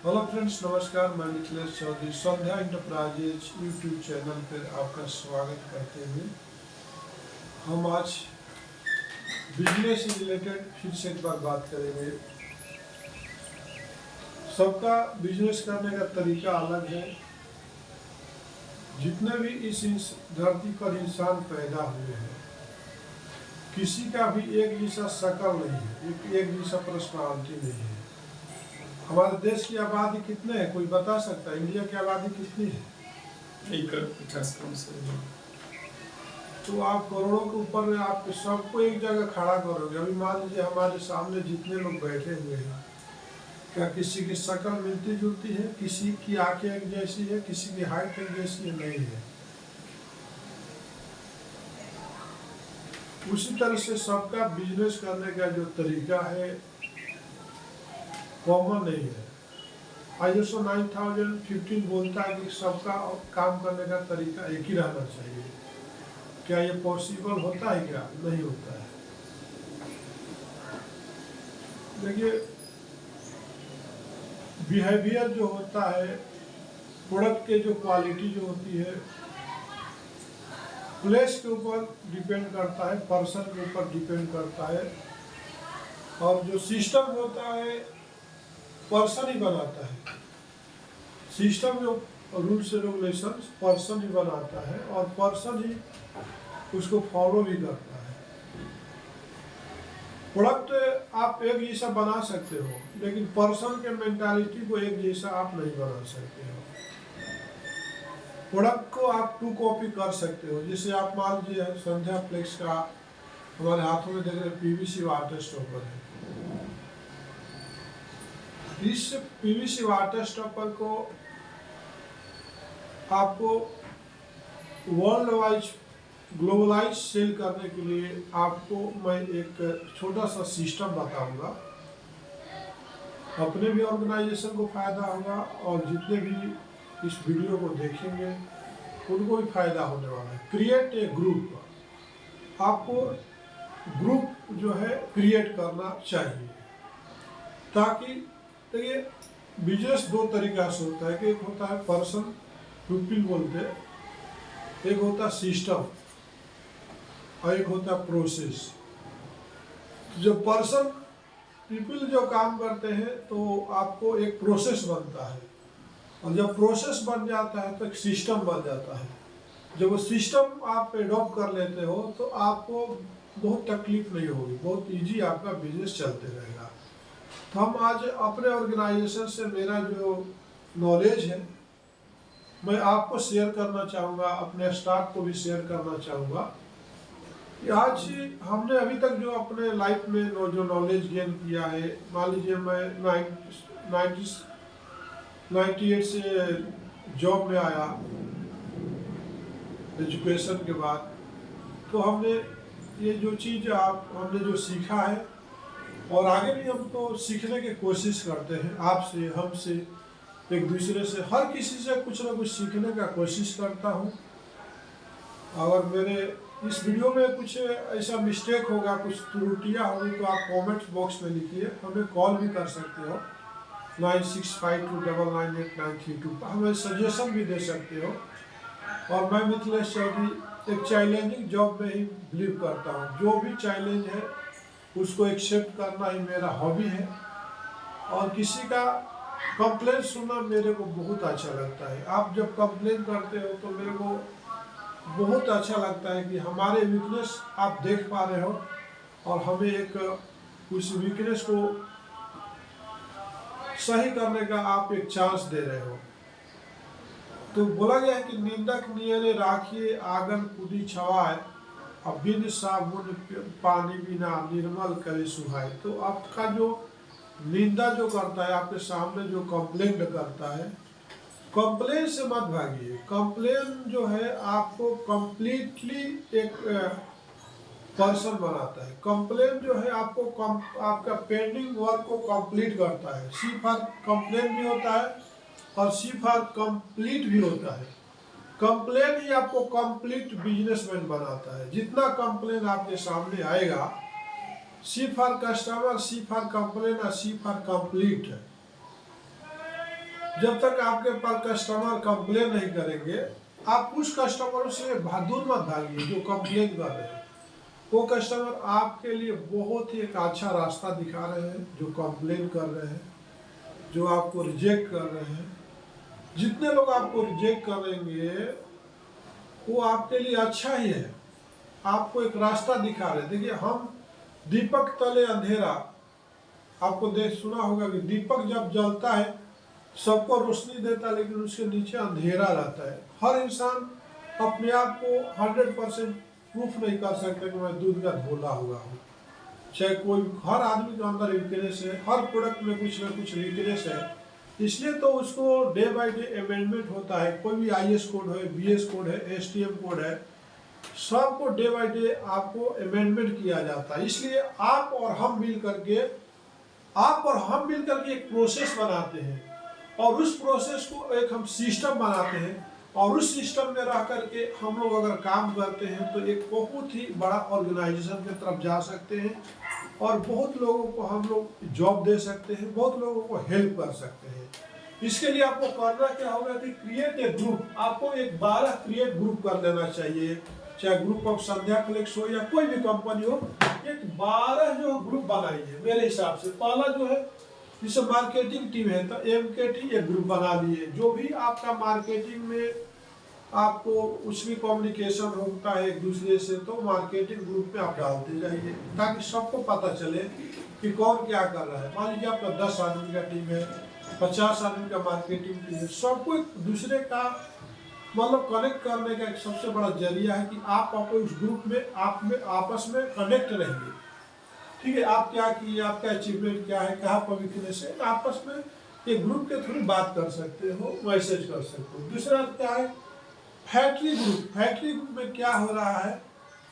Hello friends, नमस्कार। मैं मिथिलेश चौधरी संध्या enterprises YouTube channel पर आपका स्वागत करते हुए हम आज बिजनेस से रिलेटेड फिर से एक बार बात करेंगे। सबका बिजनेस करने का तरीका अलग है। जितने भी इस धरती पर इंसान पैदा हुए हैं, किसी का भी एक जैसा शक्ल नहीं है, एक जैसा पर्सनालिटी नहीं है। हमारे देश की आबादी कितने है, कोई बता सकता है? इंडिया की आबादी कितनी है? 1.50 करोड़ से। तो आप करोड़ों के ऊपर आप सबको एक जगह खड़ा करोगे। अभी मान लीजिए हमारे सामने जितने लोग बैठे हुए हैं, क्या किसी की शक्ल मिलती जुलती है? किसी की आंखें एक जैसी है? किसी की हाइट एक जैसी है? नहीं है। उसी तरह से सबका बिजनेस करने का जो तरीका है कॉमन नहीं है। ISO 9015 बोलता है कि सबका काम करने का तरीका एक ही रहना चाहिए। क्या ये पॉसिबल होता है? क्या नहीं होता है। देखिए, बिहेवियर जो होता है, प्रोडक्ट के जो क्वालिटी जो होती है, प्लेस के ऊपर डिपेंड करता है, पर्सन के ऊपर डिपेंड करता है। और जो सिस्टम होता है पर्सन ही बनाता है। सिस्टम जो रूल्स रेगुलेशन पर्सन ही बनाता है और पर्सन ही उसको फॉलो भी करता है। प्रोडक्ट आप एक जैसा बना सकते हो, लेकिन पर्सन के मेंटालिटी को एक जैसा आप नहीं बना सकते हो। प्रोडक्ट को आप टू कॉपी कर सकते हो। जैसे आप मान लीजिए संध्या फ्लेक्स का हमारे हाथों में देख रहे PVC वाटर स्टॉपर है। इस PVC वाटर स्टॉपर को आपको वर्ल्ड वाइज ग्लोबलाइज सेल करने के लिए आपको मैं एक छोटा सा सिस्टम बताऊंगा। अपने भी ऑर्गेनाइजेशन को फायदा होगा और जितने भी इस वीडियो को देखेंगे उनको भी फायदा होने वाला है। Create a group. आपको ग्रुप जो है क्रिएट करना चाहिए, ताकि देखिए बिजनेस दो तरीका से होता है कि एक होता है पर्सन पीपल बोलते हैं, एक होता है सिस्टम और एक होता है प्रोसेस। जो पर्सन पीपल जो काम करते हैं तो आपको एक प्रोसेस बनता है, और जब प्रोसेस बन जाता है तो एक सिस्टम बन जाता है। जब वो सिस्टम आप एडॉप्ट कर लेते हो तो आपको बहुत तकलीफ नहीं होगी, बहुत इजी आपका बिजनेस चलते रहेगा। तो हम आज अपने ऑर्गेनाइजेशन से मेरा जो नॉलेज है मैं आपको शेयर करना चाहूँगा, अपने स्टाफ को भी शेयर करना चाहूँगा। आज हमने अभी तक जो अपने लाइफ में जो नॉलेज गेन किया है, मान लीजिए मैं 98 से जॉब में आया एजुकेशन के बाद। तो हमने ये जो चीज़ हमने जो सीखा है और आगे भी हम तो सीखने की कोशिश करते हैं, आपसे, हमसे, एक दूसरे से, हर किसी से कुछ ना कुछ सीखने का कोशिश करता हूँ। और मेरे इस वीडियो में कुछ ऐसा मिस्टेक होगा, कुछ त्रुटियाँ होगी तो आप कमेंट बॉक्स में लिखिए। हमें कॉल भी कर सकते हो 9652998932 पर, हमें सजेशन भी दे सकते हो। और मैं मिथिलेश चौधरी एक चैलेंजिंग जॉब में ही बिलीव करता हूँ। जो भी चैलेंज है उसको एक्सेप्ट करना ही मेरा हॉबी है। और किसी का कंप्लेन सुनना मेरे को बहुत अच्छा लगता है। आप जब कंप्लेन करते हो तो मेरे को बहुत अच्छा लगता है कि हमारे वीकनेस आप देख पा रहे हो और हमें एक उस वीकनेस को सही करने का आप एक चांस दे रहे हो। तो बोला गया है कि निंदक नियरे राखिए आंगन कूदी छवाए, अब बिन साबुन पानी बिना निर्मल करे सुहाए। तो आपका जो निंदा जो करता है, आपके सामने जो कंप्लेंट करता है, कंप्लेन से मत भागिए। कंप्लेन जो है आपको कंप्लीटली एक पर्सन बनाता है। कंप्लेन जो है आपको आपका पेंडिंग वर्क को कंप्लीट करता है। सी फॉर कंप्लेन भी होता है और सी फॉर कंप्लीट भी होता है। कंप्लेन ही आपको कंप्लीट बिजनेसमैन बनाता है। जितना कंप्लेन आपके सामने आएगा, C for customer, C for complain और सी फॉर कंप्लीट है। जब तक आपके पास कस्टमर कंप्लेन नहीं करेंगे, आप उस कस्टमरों से दूर मत भागिए जो कंप्लेन कर रहे हैं। वो कस्टमर आपके लिए बहुत ही एक अच्छा रास्ता दिखा रहे हैं, जो कंप्लेन कर रहे हैं, जो आपको रिजेक्ट कर रहे हैं। जितने लोग आपको रिजेक्ट करेंगे वो आपके लिए अच्छा ही है, आपको एक रास्ता दिखा रहे हैं। देखिए, हम दीपक तले अंधेरा, आपको देख सुना होगा कि दीपक जब जलता है सबको रोशनी देता है, लेकिन उसके नीचे अंधेरा रहता है। हर इंसान अपने आप को 100% प्रूफ नहीं कर सकता कि मैं दूध का धोला हुआ हूँ। चाहे कोई, हर आदमी के अंदर वीकनेस है, हर प्रोडक्ट में कुछ ना कुछ वीकनेस है। इसलिए तो उसको डे बाय डे अमेंडमेंट होता है। कोई भी IS कोड है, BS कोड है, STM कोड है, सबको डे बाय डे आपको अमेंडमेंट किया जाता है। इसलिए आप और हम मिल करके एक प्रोसेस बनाते हैं, और उस प्रोसेस को एक हम सिस्टम बनाते हैं, और उस सिस्टम में रह करके हम लोग अगर काम करते हैं तो एक बहुत ही बड़ा ऑर्गेनाइजेशन की तरफ जा सकते हैं, और बहुत लोगों को हम लोग जॉब दे सकते हैं, बहुत लोगों को हेल्प कर सकते हैं। इसके लिए आपको करना क्या होगा कि क्रिएट ए ग्रुप। आपको एक 12 क्रिएट ग्रुप कर लेना चाहिए, चाहे ग्रुप ऑफ संध्या फ्लेक्स हो या कोई भी कंपनी हो। एक 12 जो ग्रुप बनाइए मेरे हिसाब से। पहला जो है, जैसे मार्केटिंग टीम है तो MKT एक ग्रुप बना लिए। जो भी आपका मार्केटिंग में आपको उसमें कम्युनिकेशन होता है एक दूसरे से, तो मार्केटिंग ग्रुप में आप डालते जाइए, ताकि सबको पता चले कि कौन क्या कर रहा है। मान लीजिए आपका 10 आदमी का टीम है, 50 आदमी का मार्केटिंग टीम है, सबको एक दूसरे का मतलब कनेक्ट करने का एक सबसे बड़ा जरिया है कि आप उस ग्रुप में आपस में कनेक्ट रहेंगे। ठीक है, आप क्या किए, आपका अचीवमेंट क्या है, कहाँ पर वीकनेस है, आपस में एक ग्रुप के थ्रू बात कर सकते हो, मैसेज कर सकते हो। दूसरा क्या है, फैक्ट्री ग्रुप। फैक्ट्री ग्रुप में क्या हो रहा है,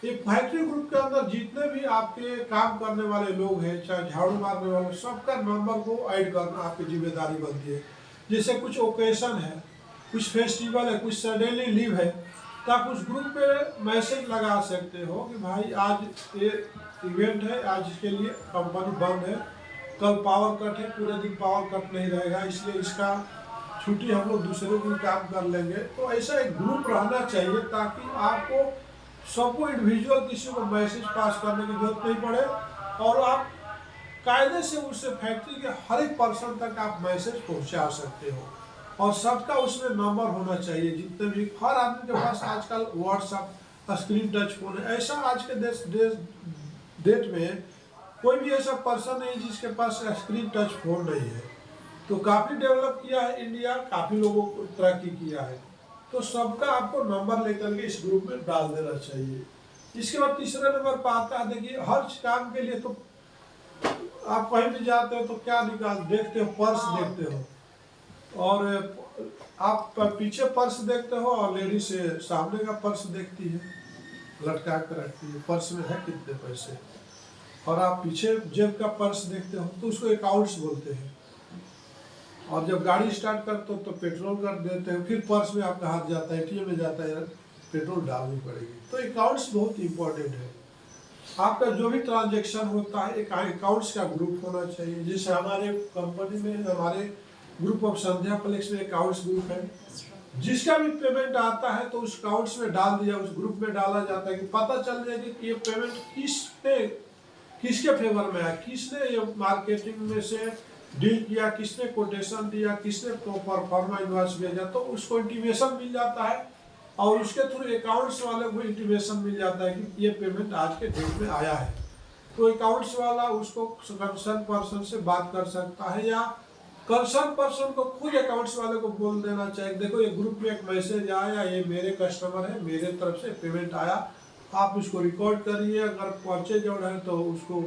एक फैक्ट्री ग्रुप के अंदर जितने भी आपके काम करने वाले लोग हैं, चाहे झाड़ू मारने वाले, सबका नंबर को ऐड करना आपकी जिम्मेदारी बनती है। जैसे कुछ ओकेशन है, कुछ फेस्टिवल है, कुछ सडनली लीव है, तो आप उस ग्रुप पे मैसेज लगा सकते हो कि भाई आज ये इवेंट है, आज इसके लिए कंपनी बंद है, कल पावर कट है, पूरे दिन पावर कट नहीं रहेगा, इसलिए इसका छुट्टी हम लोग दूसरे दिन काम कर लेंगे। तो ऐसा एक ग्रुप रहना चाहिए, ताकि आपको सबको इंडिविजुअल किसी को मैसेज पास करने की जरूरत नहीं पड़े, और आप कायदे से उससे फैक्ट्री के हर एक पर्सन तक आप मैसेज पहुंचा सकते हो। और सबका उसमें नंबर होना चाहिए, जितने भी, हर आदमी के पास आजकल व्हाट्सएप, स्क्रीन टच फोन है। ऐसा आज के डेट में कोई भी ऐसा पर्सन नहीं जिसके पास स्क्रीन टच फोन नहीं है। तो काफ़ी डेवलप किया है इंडिया, काफ़ी लोगों को तरक्की किया है। तो सबका आपको नंबर लेकर के इस ग्रुप में डाल देना चाहिए। इसके बाद तीसरे नंबर पर आता है, देखिए हर काम के लिए तो आप कहीं भी जाते हो तो क्या देखते हो, पर्स देखते हो, और आप पीछे पर्स देखते हो, और लेडीज सामने का पर्स देखती है, लटका कर रखती है, पर्स में है कितने पैसे। और आप पीछे जेब का पर्स देखते हो तो उसको अकाउंट्स बोलते हैं। और जब गाड़ी स्टार्ट करते हो तो पेट्रोल कर देते हो, फिर पर्स में आपका हाथ जाता है, ATM में जाता है, पेट्रोल डालनी पड़ेगी। तो अकाउंट्स बहुत इंपॉर्टेंट है। आपका जो भी ट्रांजेक्शन होता है एक अकाउंट्स का ग्रुप होना चाहिए। जैसे हमारे कंपनी में, हमारे ग्रुप ऑफ संध्या फ्लेक्स में अकाउंट्स ग्रुप है, जिसका भी पेमेंट आता है तो उस अकाउंट्स में डाल दिया, उस ग्रुप में डाला जाता है, कि पता चल जाए कि ये पेमेंट किसके फेवर में है, किसने ये मार्केटिंग में से डील किया, किसने कोटेशन दिया, किसने परफॉर्मा इनवॉइस भेजा, तो उसको इंटीमेशन मिल जाता है, और उसके थ्रू अकाउंट्स वाले को इंटीमेशन मिल जाता है कि ये पेमेंट आज के डेट में आया है। तो अकाउंट्स वाला उसको कंसर्न पर्सन से बात कर सकता है, या कंसर्न पर्सन को खुद अकाउंट्स वाले को बोल देना चाहिए, देखो ये ग्रुप में एक मैसेज आया, ये मेरे कस्टमर है, मेरे तरफ से पेमेंट आया, आप इसको रिकॉर्ड करिए। अगर परचेज ऑर्डर है तो उसको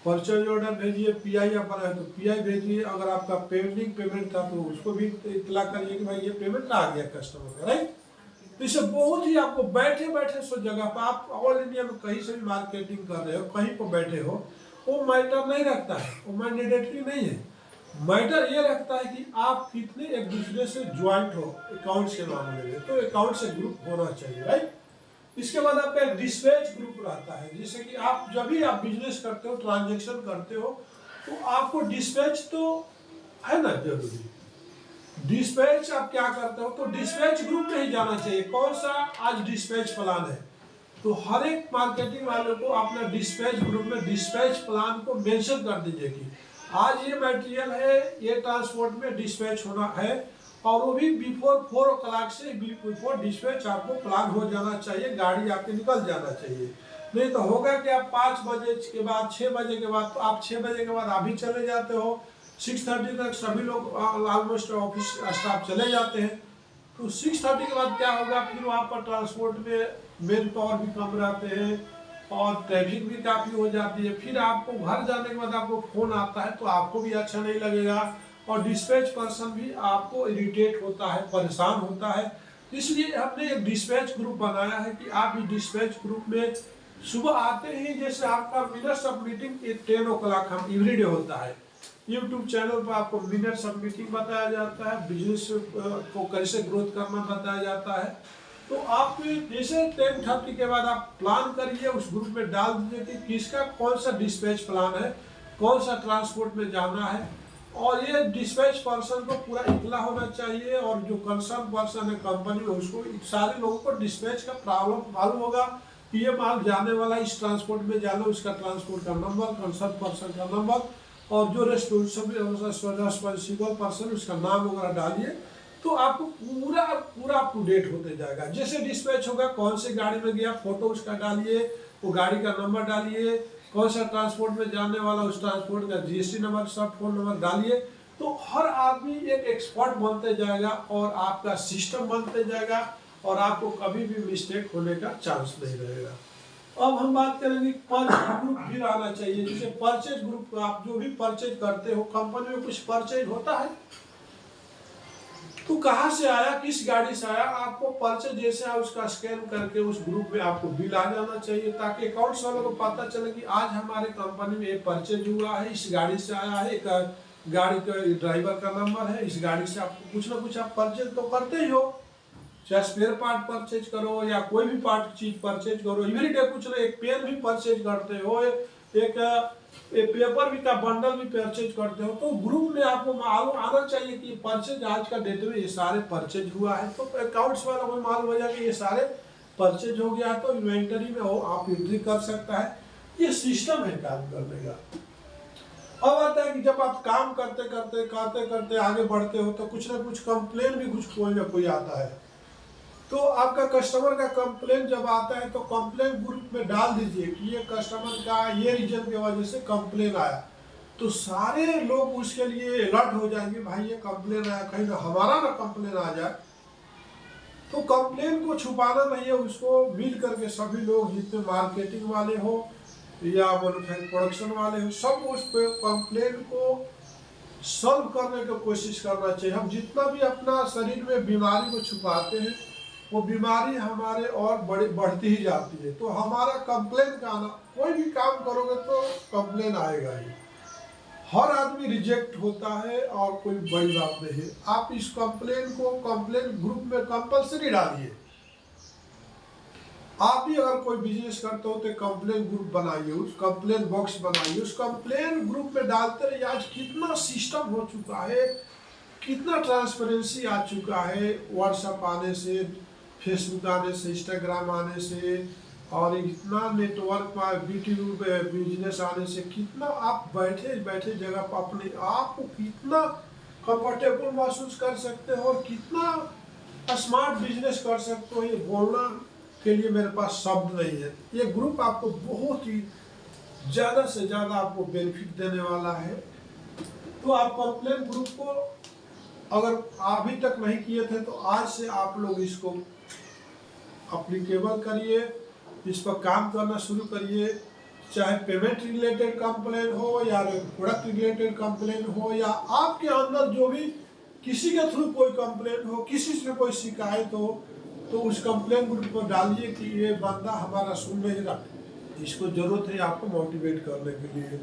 परचेज ऑर्डर भेजिए, PI पर है तो PI भेजिए। अगर आपका पेंडिंग पेमेंट था तो उसको भी इतला करिए कि भाई ये पेमेंट आ गया कस्टमर का, राइट। तो इससे बहुत ही आपको बैठे बैठे सो जगह पर, आप ऑल इंडिया में कहीं से भी मार्केटिंग कर रहे हो, कहीं पर बैठे हो, वो मैटर नहीं रखता है, वो मैंडेटरी नहीं है। मैटर ये रखता है कि आप कितने एक दूसरे से ज्वाइंट हो अकाउंट्स के मामले में। तो अकाउंट से ग्रुप होना चाहिए, राइट। इसके बाद आपका एक डिस्पैच ग्रुप रहता है, जैसे कि आप जब भी आप बिजनेस करते हो, ट्रांजैक्शन करते हो, तो आपको डिस्पैच तो है ना जरूरी। डिस्पैच आप क्या करते हो, तो डिस्पैच ग्रुप में ही जाना चाहिए। कौन सा आज डिस्पैच प्लान है, तो हर एक मार्केटिंग वाले को अपना डिस्पैच ग्रुप में डिस्पैच प्लान को मेंशन कर दीजिए कि आज ये मटेरियल है, ये ट्रांसपोर्ट में डिस्पैच होना है, और वो भी बिफोर 4 o'clock से बिफोर डिस्पैच आपको प्लान हो जाना चाहिए, गाड़ी आपके निकल जाना चाहिए। नहीं तो होगा कि आप 5 बजे के बाद 6 बजे के बाद, तो आप 6 बजे के बाद अभी चले जाते हो, 6:30 तक सभी लोग ऑलमोस्ट ऑफिस स्टाफ चले जाते हैं, तो 6:30 के बाद क्या होगा, फिर वहाँ पर ट्रांसपोर्ट में मेन पावर भी कम रहते हैं और ट्रैफिक भी काफ़ी हो जाती है। फिर आपको घर जाने के बाद आपको फ़ोन आता है तो आपको भी अच्छा नहीं लगेगा, और डिस्पैच पर्सन भी आपको इरिटेट होता है, परेशान होता है। इसलिए हमने एक डिस्पैच ग्रुप बनाया है कि आप इस डिस्पैच ग्रुप में सुबह आते ही, जैसे आपका मिनट्स ऑफ मीटिंग 10 o'clock हम एवरीडे होता है, यूट्यूब चैनल पर आपको मिनट्स ऑफ मीटिंग बताया जाता है, बिजनेस को कैसे ग्रोथ करना बताया जाता है। तो आप जैसे 10:30 के बाद आप प्लान करिए, उस ग्रुप में डाल दीजिए कि किसका कौन सा डिस्पैच प्लान है, कौन सा ट्रांसपोर्ट में जाना है, और ये डिस्पैच पर्सन को पूरा इतला होना चाहिए, और जो कंसर्न पर्सन है कंपनी में उसको, सारे लोगों को डिस्पैच का प्रॉब्लम मालूम होगा कि ये माल जाने वाला इस ट्रांसपोर्ट में जाना, उसका ट्रांसपोर्ट का नंबर, कंसर्न पर्सन का नंबर, और जो रिस्पांसिबल पर्सन उसका नाम वगैरह डालिए, तो आपको पूरा पूरा अप टू डेट होते जाएगा। जैसे डिस्पैच होगा, कौन सी गाड़ी में गया फोटो उसका डालिए, वो गाड़ी का नंबर डालिए, कौन सा ट्रांसपोर्ट में जाने वाला उस ट्रांसपोर्ट का जीएसटी नंबर, सब फोन नंबर डालिए, तो हर आदमी एक एक्सपर्ट बनते जाएगा और आपका सिस्टम बनते जाएगा, और आपको कभी भी मिस्टेक होने का चांस नहीं रहेगा। अब हम बात करेंगे परचेज ग्रुप भी आना चाहिए। जैसे परचेज ग्रुप, आप जो भी परचेज करते हो, कंपनी में कुछ परचेज होता है, तो कहाँ से आया, किस गाड़ी से आया, आपको परचेज जैसे है उसका स्कैन करके उस ग्रुप में आपको बिल आ जाना चाहिए, ताकि अकाउंट्स वालों को पता चले कि आज हमारे कंपनी में एक परचेज हुआ है, इस गाड़ी से आया है, एक गाड़ी का ड्राइवर का नंबर है, इस गाड़ी से आपको कुछ ना कुछ आप परचेज तो करते ही हो, चाहे स्पेयर पार्ट परचेज करो या कोई भी पार्ट चीज परचेज करो, एवरीडे कुछ ना, एक पेन भी परचेज करते हो, एक पेपर भी का बंडल भी परचेज करते हो, तो ग्रुप में आपको मालूम आना चाहिए कि परचेज आज का डेट में ये सारे परचेज हुआ है, तो अकाउंट्स वाला को मालूम हो जाए कि ये सारे परचेज हो गया है, तो इन्वेंटरी में हो आप एंट्री कर सकता है। ये सिस्टम है काम करने का। अब आता है कि जब आप काम करते करते करते करते आगे बढ़ते हो, तो कुछ ना कुछ कंप्लेन भी कुछ कोई ना कोई आता है, तो आपका कस्टमर का कंप्लेन जब आता है तो कंप्लेन ग्रुप में डाल दीजिए कि ये कस्टमर का ये रीजन की वजह से कंप्लेन आया, तो सारे लोग उसके लिए अलर्ट हो जाएंगे, भाई ये कंप्लेन आया, कहीं ना हमारा ना कंप्लेन आ जाए। तो कंप्लेन को छुपाना नहीं है, उसको मिल करके सभी लोग, जितने मार्केटिंग वाले हो या मैन्युफैक्चरिंग प्रोडक्शन वाले हो, सब उस पे कंप्लेन को सॉल्व करने की कोशिश करना चाहिए। हम जितना भी अपना शरीर में बीमारी को छुपाते हैं, वो बीमारी हमारे और बढ़ती ही जाती है। तो हमारा कंप्लेन का आना, कोई भी काम करोगे तो कंप्लेन आएगा ही, हर आदमी रिजेक्ट होता है, और कोई बड़ी बात नहीं है। आप इस कंप्लेन को कंप्लेन ग्रुप में कंपलसरी डालिए। आप भी अगर कोई बिजनेस करते हो तो कंप्लेन ग्रुप बनाइए, उस कंप्लेन बॉक्स बनाइए, उस कंप्लेन ग्रुप में डालते रहिए। आज कितना सिस्टम हो चुका है, कितना ट्रांसपेरेंसी आ चुका है, व्हाट्सएप आने से, फेसबुक आने से, इंस्टाग्राम आने से, और इतना नेटवर्क यूट्यूब बिजनेस आने से, कितना आप बैठे बैठे जगह पर अपने आप को कितना कंफर्टेबल महसूस कर सकते हो, और कितना स्मार्ट बिजनेस कर सकते हो, ये बोलना के लिए मेरे पास शब्द नहीं है। ये ग्रुप आपको बहुत ही ज़्यादा से ज़्यादा आपको बेनिफिट देने वाला है। तो आप कंप्लेन ग्रुप को अगर अभी तक नहीं किए थे, तो आज से आप लोग इसको अप्लीकेबल करिए, इस पर काम करना शुरू करिए। चाहे पेमेंट रिलेटेड कंप्लेन हो, या प्रोडक्ट रिलेटेड कंप्लेन हो, या आपके अंदर जो भी किसी के थ्रू कोई कंप्लेन हो, किसी से कोई शिकायत हो, तो उस कंप्लेन ग्रुप पर डालिए कि ये बंदा हमारा सुन नहीं रहा, इसको जरूरत है आपको मोटिवेट करने के लिए।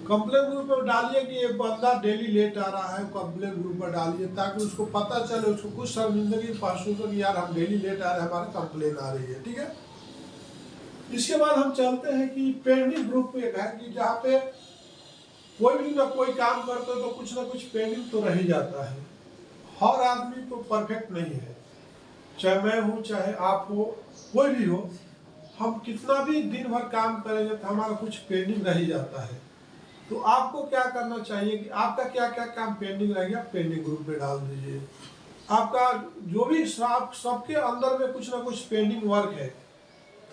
कंप्लेन ग्रुप पर डालिए कि ये बंदा डेली लेट आ रहा है, कंप्लेन ग्रुप पर डालिए, ताकि उसको पता चले, उसको कुछ शर्मिंदगी महसूस हो कि यार हम डेली लेट आ रहे हैं, हमारे कंप्लेन आ रही है। ठीक है, इसके बाद हम चलते हैं कि पेंडिंग ग्रुप एक है, कि जहाँ पे कोई भी ना कोई काम करते हो तो कुछ ना कुछ पेंडिंग तो रह ही जाता है। हर आदमी तो परफेक्ट नहीं है, चाहे मैं हूँ चाहे आप हो, कोई भी हो। हम कितना भी दिन भर काम करेंगे तो हमारा कुछ पेंडिंग रह ही जाता है। तो आपको क्या करना चाहिए कि आपका क्या क्या काम पेंडिंग रह गया, पेंडिंग ग्रुप में डाल दीजिए। आपका जो भी सबके अंदर में कुछ ना कुछ पेंडिंग वर्क है,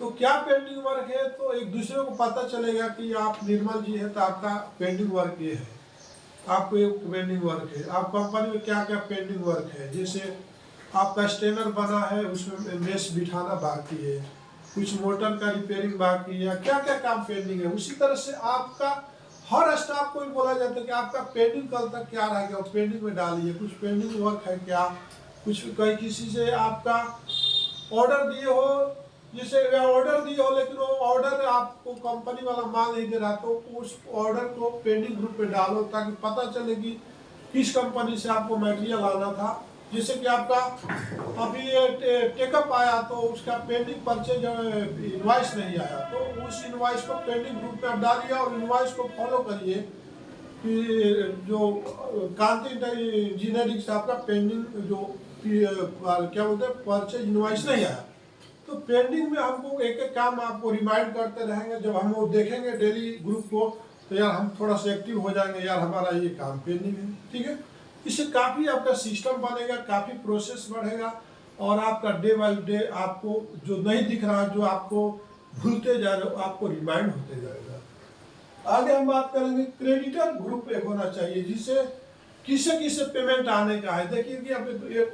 तो क्या पेंडिंग वर्क है, तो एक दूसरे को पता चलेगा कि आप निर्मल जी है तो आपका पेंडिंग वर्क ये है, आपको एक पेंडिंग वर्क है। आप कंपनी में क्या क्या पेंडिंग वर्क है, जैसे आपका स्टेनर बना है उसमें मेश बिठाना बाकी है, कुछ मोटर का रिपेयरिंग बाकी है, या क्या क्या काम पेंडिंग है। उसी तरह से आपका हर स्टाफ को भी बोला जाता है कि आपका पेंडिंग कल तक क्या रह गया, पेंडिंग में डालिए। कुछ पेंडिंग वर्क है क्या, कुछ कहीं किसी से आपका ऑर्डर दिए हो, जैसे ऑर्डर दिए हो लेकिन वो ऑर्डर आपको कंपनी वाला माल नहीं दे रहा, तो उस ऑर्डर को पेंडिंग ग्रुप पे डालो ताकि पता चले कि किस कंपनी से आपको मटेरियल आना था। जैसे कि आपका अभी टेकअप आया तो उसका पेंडिंग परचेज इनवॉइस नहीं आया, तो उस इनवॉइस को पेंडिंग ग्रुप पे आप डालिए और इनवॉइस को फॉलो करिए कि जो कांति इंजीनियरिंग से आपका पेंडिंग जो क्या बोलते हैं परचेज इनवॉइस नहीं आया। तो पेंडिंग में हमको एक एक काम आपको रिमाइंड करते रहेंगे। जब हम वो देखेंगे डेली ग्रुप को तो यार हम थोड़ा सा एक्टिव हो जाएंगे, यार हमारा ये काम पेंडिंग है, ठीक है। इससे काफ़ी आपका सिस्टम बनेगा, काफ़ी प्रोसेस बढ़ेगा और आपका डे बाई डे आपको जो नहीं दिख रहा, जो आपको भूलते जा रहे हो, आपको रिमाइंड होते जाएगा। आगे हम बात करेंगे क्रेडिटर ग्रुप एक होना चाहिए, जिससे किससे किससे पेमेंट आने का है। देखिए कि अब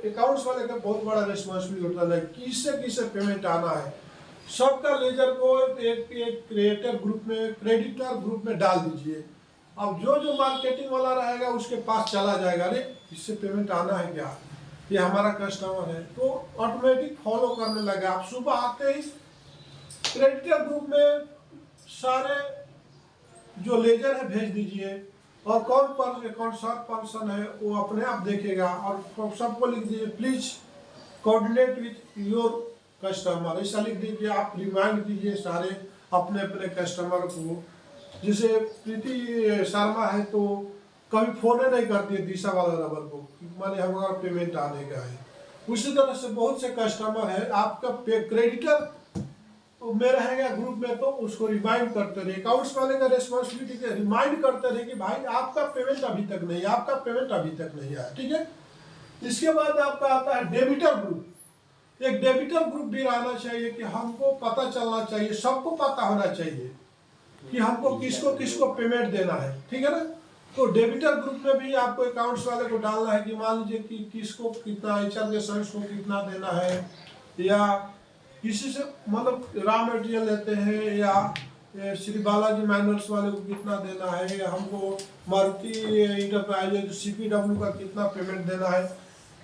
अकाउंट्स वाले का बहुत बड़ा रिस्पॉन्सिबिलिटी होता है, किससे किससे पेमेंट आना है। सबका लेजर को एक क्रिएटर ग्रुप में, क्रेडिटर ग्रुप में डाल दीजिए। अब जो जो मार्केटिंग वाला रहेगा उसके पास चला जाएगा, अरे इससे पेमेंट आना है क्या, ये हमारा कस्टमर है, तो ऑटोमेटिक फॉलो करने लगे। आप सुबह आते ही क्रेडिटर ग्रुप में सारे जो लेजर है भेज दीजिए और कौन सा पर्सन है वो अपने आप देखेगा और सबको लिख दीजिए please coordinate with your customer, ऐसा लिख दीजिए। आप रिमाइंड कीजिए सारे अपने अपने कस्टमर को। जैसे प्रीति शर्मा है तो कभी फोन नहीं करती है दिशा वाला रबर को, माने हमारा पेमेंट आने का है। उसी तरह से बहुत से कस्टमर है, आपका क्रेडिटर में रहेगा ग्रुप में तो उसको रिमाइंड करते रहे। अकाउंट्स वाले का रेस्पॉन्सिबिलिटी है रिमाइंड करते रहे कि भाई आपका पेमेंट अभी तक नहीं, आपका पेमेंट अभी तक नहीं आया, ठीक है। इसके बाद आपका आता है डेबिटर ग्रुप। एक डेबिटर ग्रुप भी रहना चाहिए कि हमको पता चलना चाहिए, सबको पता होना चाहिए कि हमको किसको किसको पेमेंट देना है, ठीक है ना। तो डेबिटर ग्रुप में भी आपको अकाउंट्स वाले को डालना है कि मान लीजिए कि किसको कितना, एचआर के सर्विस को कितना देना है, या किसी से मतलब रॉ मटेरियल लेते हैं, या श्री बालाजी माइनर्स वाले को कितना देना है, या हमको मारुति इंटरप्राइजेज CPW का कितना पेमेंट देना है।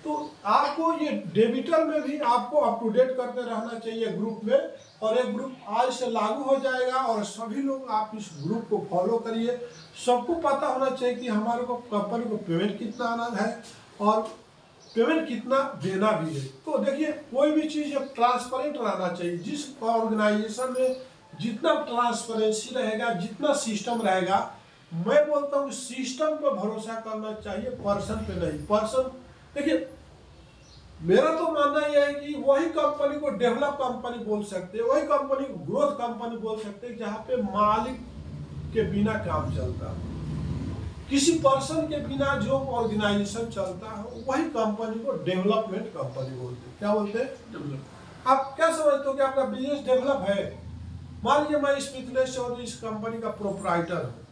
तो आपको ये डेबिटर में भी आपको अप टू डेट करते रहना चाहिए ग्रुप में। और एक ग्रुप आज से लागू हो जाएगा और सभी लोग आप इस ग्रुप को फॉलो करिए। सबको पता होना चाहिए कि हमारे को कंपनी को पेमेंट कितना आना है और पेमेंट कितना देना भी है। तो देखिए कोई भी चीज़ अब ट्रांसपेरेंट रहना चाहिए। जिस ऑर्गेनाइजेशन में जितना ट्रांसपेरेंसी रहेगा, जितना सिस्टम रहेगा, मैं बोलता हूँ सिस्टम पर भरोसा करना चाहिए, पर्सन पे नहीं। पर्सन देखिए मेरा तो मानना यह है कि वही कंपनी को डेवलप कंपनी बोल सकते हैं, वही कंपनी को ग्रोथ कंपनी बोल सकते हैं जहाँ पे मालिक के बिना काम चलता है। किसी पर्सन के बिना जो ऑर्गेनाइजेशन चलता है वही कंपनी को डेवलपमेंट कंपनी बोलते हैं। क्या बोलते हैं? डेवलप। आप क्या समझते हो कि आपका बिजनेस डेवलप है? मान लीजिए मैं इस मिथिलेश चौधरी इस कंपनी का प्रोप्राइटर हूँ,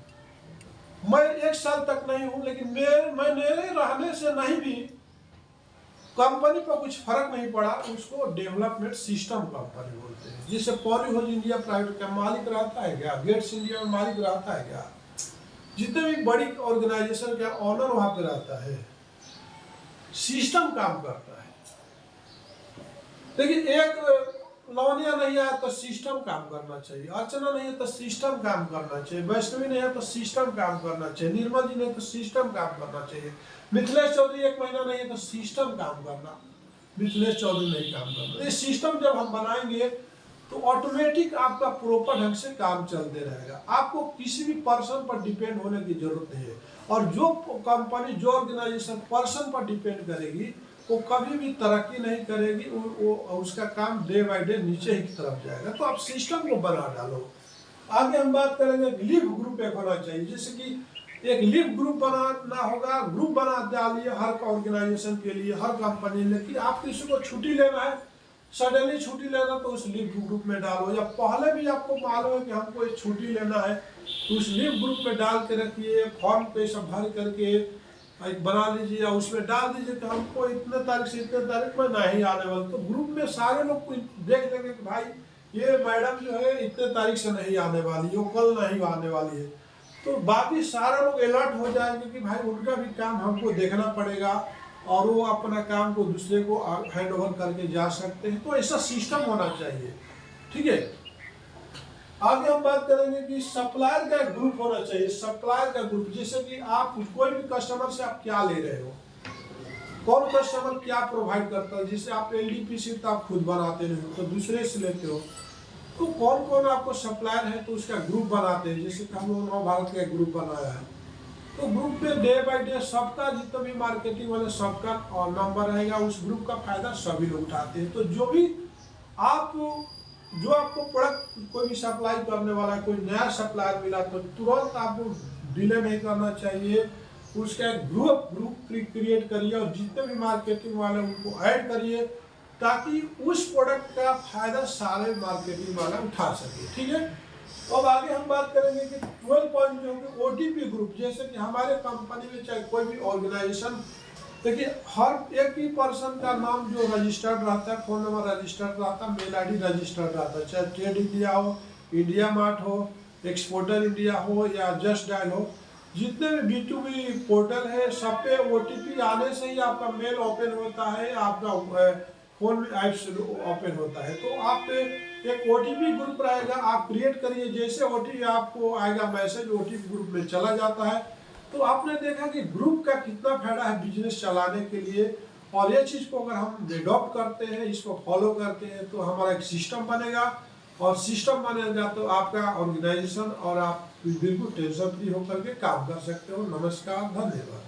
मैं 1 साल तक नहीं हूँ, लेकिन मैं मेरे रहने से नहीं भी कंपनी पर कुछ फर्क नहीं पड़ा, उसको डेवलपमेंट सिस्टम कंपनी बोलते हैं। जिससे पॉलीहोज इंडिया प्राइवेट का मालिक रहता है क्या, गेट्स इंडिया में मालिक रहता है क्या, जितने भी बड़ी ऑर्गेनाइजेशन का ऑनर वहां पे रहता है, सिस्टम काम करता है। लेकिन एक लवनिया नहीं है तो सिस्टम काम करना चाहिए, अर्चना नहीं है तो सिस्टम काम करना चाहिए, वैष्णवी नहीं है तो सिस्टम काम करना चाहिए, निर्मल जी नहीं तो सिस्टम काम करना चाहिए, मिथिलेश चौधरी 1 महीना नहीं है तो सिस्टम काम करना, मिथिलेश चौधरी नहीं काम करना। ये सिस्टम जब हम बनाएंगे तो ऑटोमेटिक आपका प्रॉपर ढंग से काम चलते रहेगा। आपको किसी भी पर्सन पर डिपेंड होने की जरूरत नहीं है। और जो कंपनी, जो ऑर्गेनाइजेशन पर्सन पर डिपेंड करेगी वो कभी भी तरक्की नहीं करेगी, वो उसका काम डे बाय डे नीचे ही की तरफ जाएगा। तो आप सिस्टम को बना डालो। आगे हम बात करेंगे लीव ग्रुप एक होना चाहिए, जैसे कि एक लीव ग्रुप बनाना होगा, ग्रुप बना डालिए हर ऑर्गेनाइजेशन के लिए, हर कंपनी। लेकिन आप किसी को छुट्टी लेना है, सडनली छुट्टी लेना, तो उस लीव ग्रुप में डालो, या पहले भी आपको मालूम है कि हमको एक छुट्टी लेना है तो उस लीव ग्रुप में डाल के रखिए, फॉर्म पे सब भर करके एक बना लीजिए, या उसमें डाल दीजिए कि हमको इतने तारीख से इतने तारीख में नहीं आने वाला। तो ग्रुप में सारे लोग देख लेंगे कि भाई ये मैडम जो है इतने तारीख से नहीं आने वाली, वो कल नहीं आने वाली है, तो बाकी सारे लोग अलर्ट हो जाएंगे कि भाई उनका भी काम हमको देखना पड़ेगा, और वो अपना काम को दूसरे को हैंड ओवर करके जा सकते हैं। तो ऐसा सिस्टम होना चाहिए, ठीक है। आगे हम बात करेंगे कि सप्लायर का ग्रुप होना चाहिए। सप्लायर का ग्रुप, जैसे कि आप कोई भी कस्टमर से आप क्या ले रहे हो, कौन कस्टमर क्या प्रोवाइड करता है। जैसे आप एलडीपी सीट आप खुद बनाते नहीं हो तो दूसरे से लेते हो, तो कौन कौन आपको सप्लायर है तो उसका ग्रुप बनाते हैं। जैसे कि हम लोग नव भारत का ग्रुप बनाया है, तो ग्रुप में डे बाय डे सबका, जितना भी मार्केटिंग वाले सबका और नंबर रहेगा, उस ग्रुप का फायदा सभी लोग उठाते हैं। तो जो आपको प्रोडक्ट कोई भी सप्लाई करने वाला, कोई नया सप्लायर मिला तो तुरंत आपको डिले नहीं करना चाहिए, उसका एक ग्रुप क्रिएट करिए और जितने भी मार्केटिंग वाले उनको ऐड करिए, ताकि उस प्रोडक्ट का फायदा सारे मार्केटिंग वाला उठा सके, ठीक है। अब आगे हम बात करेंगे कि 12 पॉइंट जो है ओटीपी ग्रुप। जैसे कि हमारे कंपनी में चाहे कोई भी ऑर्गेनाइजेशन, देखिए हर एक ही पर्सन का नाम जो रजिस्टर्ड रहता है, फोन नंबर रजिस्टर्ड रहता है, मेल आईडी रजिस्टर्ड रहता है, चाहे ट्रेड इंडिया हो, इंडिया मार्ट हो, एक्सपोर्टर इंडिया हो या जस्ट डायल हो, जितने भी B2B पोर्टल है सब पे ओटीपी आने से ही आपका मेल ओपन होता है, आपका फोन ऐप्स ओपन होता है। तो आप एक ओटीपी ग्रुप रहेगा, आप क्रिएट करिए, जैसे ओटीपी आपको आएगा मैसेज ओटीपी ग्रुप में चला जाता है। तो आपने देखा कि ग्रुप का कितना फायदा है बिजनेस चलाने के लिए, और ये चीज़ को अगर हम एडॉप्ट करते हैं, इसको फॉलो करते हैं, तो हमारा एक सिस्टम बनेगा, और सिस्टम बनेगा तो आपका ऑर्गेनाइजेशन और आप बिल्कुल टेंशन फ्री होकर के काम कर सकते हो। नमस्कार, धन्यवाद।